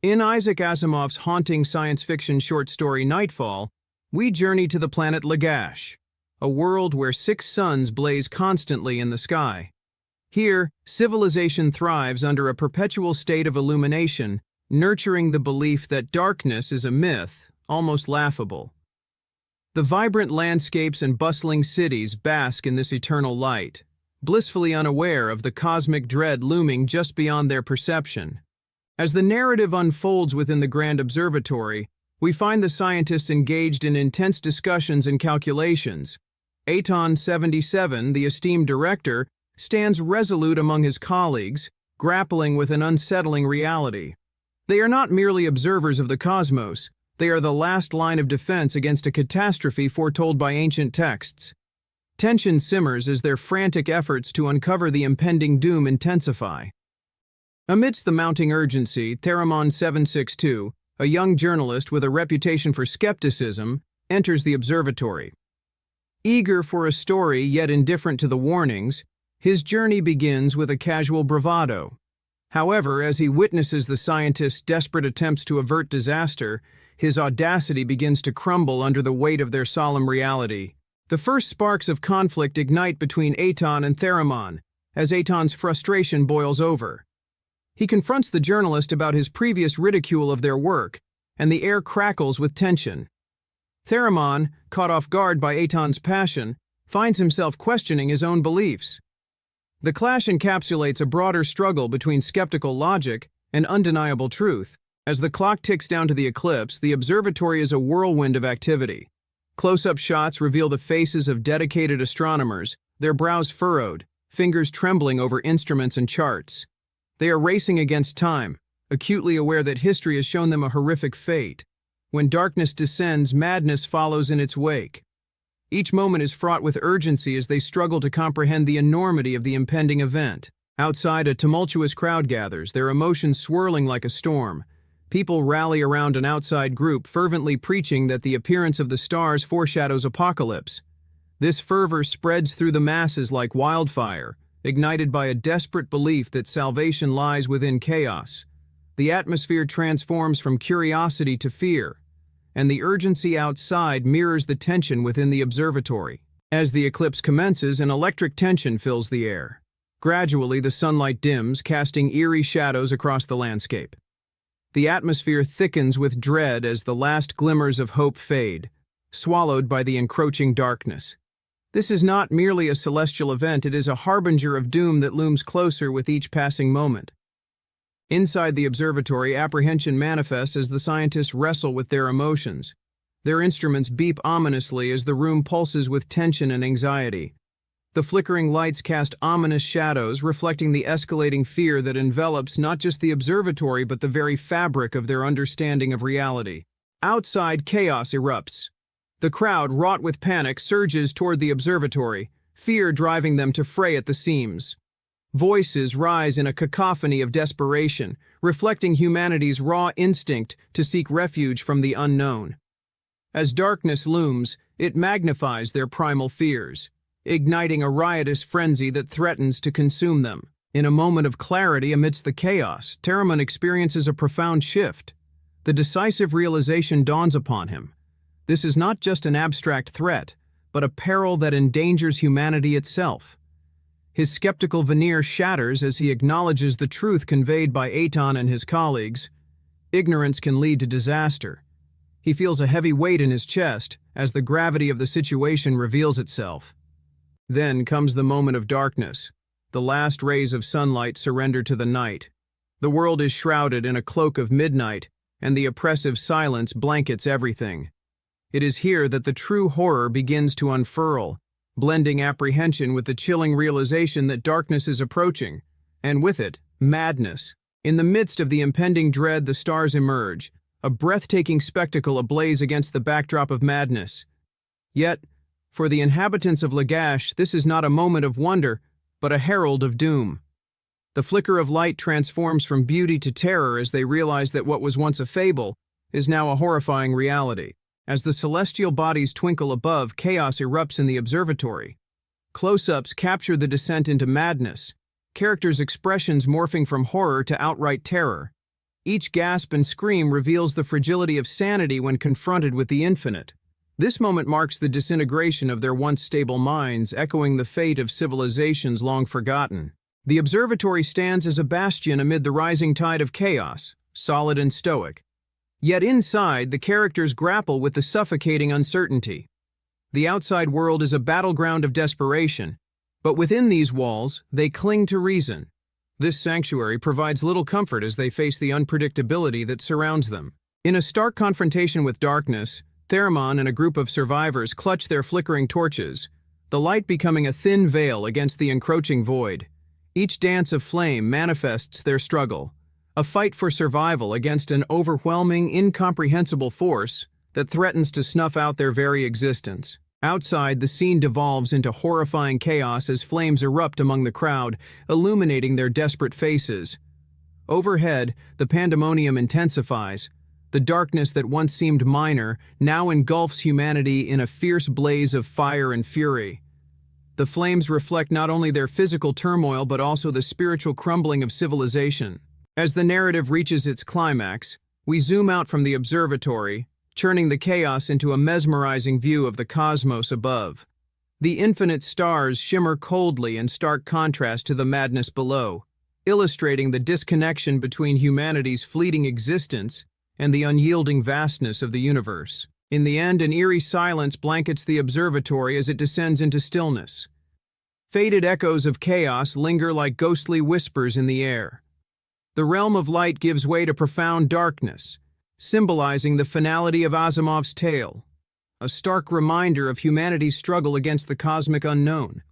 In Isaac Asimov's haunting science fiction short story Nightfall, we journey to the planet Lagash, a world where 6 suns blaze constantly in the sky. Here, civilization thrives under a perpetual state of illumination, nurturing the belief that darkness is a myth, almost laughable. The vibrant landscapes and bustling cities bask in this eternal light, blissfully unaware of the cosmic dread looming just beyond their perception. As the narrative unfolds within the grand observatory, we find the scientists engaged in intense discussions and calculations. Aton 77, the esteemed director, stands resolute among his colleagues, grappling with an unsettling reality. They are not merely observers of the cosmos, they are the last line of defense against a catastrophe foretold by ancient texts. Tension simmers as their frantic efforts to uncover the impending doom intensify. Amidst the mounting urgency, Theremon 762, a young journalist with a reputation for skepticism, enters the observatory. Eager for a story yet indifferent to the warnings, his journey begins with a casual bravado. However, as he witnesses the scientists' desperate attempts to avert disaster, his audacity begins to crumble under the weight of their solemn reality. The first sparks of conflict ignite between Aton and Theremon, as Aton's frustration boils over. He confronts the journalist about his previous ridicule of their work, and the air crackles with tension. Theremon, caught off guard by Aton's passion, finds himself questioning his own beliefs. The clash encapsulates a broader struggle between skeptical logic and undeniable truth. As the clock ticks down to the eclipse, the observatory is a whirlwind of activity. Close-up shots reveal the faces of dedicated astronomers, their brows furrowed, fingers trembling over instruments and charts. They are racing against time, acutely aware that history has shown them a horrific fate. When darkness descends, madness follows in its wake. Each moment is fraught with urgency as they struggle to comprehend the enormity of the impending event. Outside, a tumultuous crowd gathers, their emotions swirling like a storm. People rally around an outside group, fervently preaching that the appearance of the stars foreshadows apocalypse. This fervor spreads through the masses like wildfire, ignited by a desperate belief that salvation lies within chaos. The atmosphere transforms from curiosity to fear, and the urgency outside mirrors the tension within the observatory. As the eclipse commences, an electric tension fills the air. Gradually, the sunlight dims, casting eerie shadows across the landscape. The atmosphere thickens with dread as the last glimmers of hope fade, swallowed by the encroaching darkness. This is not merely a celestial event, it is a harbinger of doom that looms closer with each passing moment. Inside the observatory, apprehension manifests as the scientists wrestle with their emotions. Their instruments beep ominously as the room pulses with tension and anxiety. The flickering lights cast ominous shadows, reflecting the escalating fear that envelops not just the observatory but the very fabric of their understanding of reality. Outside, chaos erupts. The crowd, wrought with panic, surges toward the observatory, fear driving them to fray at the seams. Voices rise in a cacophony of desperation, reflecting humanity's raw instinct to seek refuge from the unknown. As darkness looms, it magnifies their primal fears, igniting a riotous frenzy that threatens to consume them. In a moment of clarity amidst the chaos, Theremon experiences a profound shift. The decisive realization dawns upon him. This is not just an abstract threat, but a peril that endangers humanity itself. His skeptical veneer shatters as he acknowledges the truth conveyed by Aton and his colleagues. Ignorance can lead to disaster. He feels a heavy weight in his chest as the gravity of the situation reveals itself. Then comes the moment of darkness. The last rays of sunlight surrender to the night. The world is shrouded in a cloak of midnight, and the oppressive silence blankets everything. It is here that the true horror begins to unfurl, blending apprehension with the chilling realization that darkness is approaching, and with it, madness. In the midst of the impending dread, the stars emerge, a breathtaking spectacle ablaze against the backdrop of madness. Yet, for the inhabitants of Lagash, this is not a moment of wonder, but a herald of doom. The flicker of light transforms from beauty to terror as they realize that what was once a fable is now a horrifying reality. As the celestial bodies twinkle above, chaos erupts in the observatory. Close-ups capture the descent into madness, characters' expressions morphing from horror to outright terror. Each gasp and scream reveals the fragility of sanity when confronted with the infinite. This moment marks the disintegration of their once stable minds, echoing the fate of civilizations long forgotten. The observatory stands as a bastion amid the rising tide of chaos, solid and stoic. Yet inside, the characters grapple with the suffocating uncertainty. The outside world is a battleground of desperation, but within these walls, they cling to reason. This sanctuary provides little comfort as they face the unpredictability that surrounds them. In a stark confrontation with darkness, Theremon and a group of survivors clutch their flickering torches, the light becoming a thin veil against the encroaching void. Each dance of flame manifests their struggle, a fight for survival against an overwhelming, incomprehensible force that threatens to snuff out their very existence. Outside, the scene devolves into horrifying chaos as flames erupt among the crowd, illuminating their desperate faces. Overhead, the pandemonium intensifies. The darkness that once seemed minor now engulfs humanity in a fierce blaze of fire and fury. The flames reflect not only their physical turmoil but also the spiritual crumbling of civilization. As the narrative reaches its climax, we zoom out from the observatory, turning the chaos into a mesmerizing view of the cosmos above. The infinite stars shimmer coldly in stark contrast to the madness below, illustrating the disconnection between humanity's fleeting existence and the unyielding vastness of the universe. In the end, an eerie silence blankets the observatory as it descends into stillness. Faded echoes of chaos linger like ghostly whispers in the air. The realm of light gives way to profound darkness, symbolizing the finality of Asimov's tale, a stark reminder of humanity's struggle against the cosmic unknown.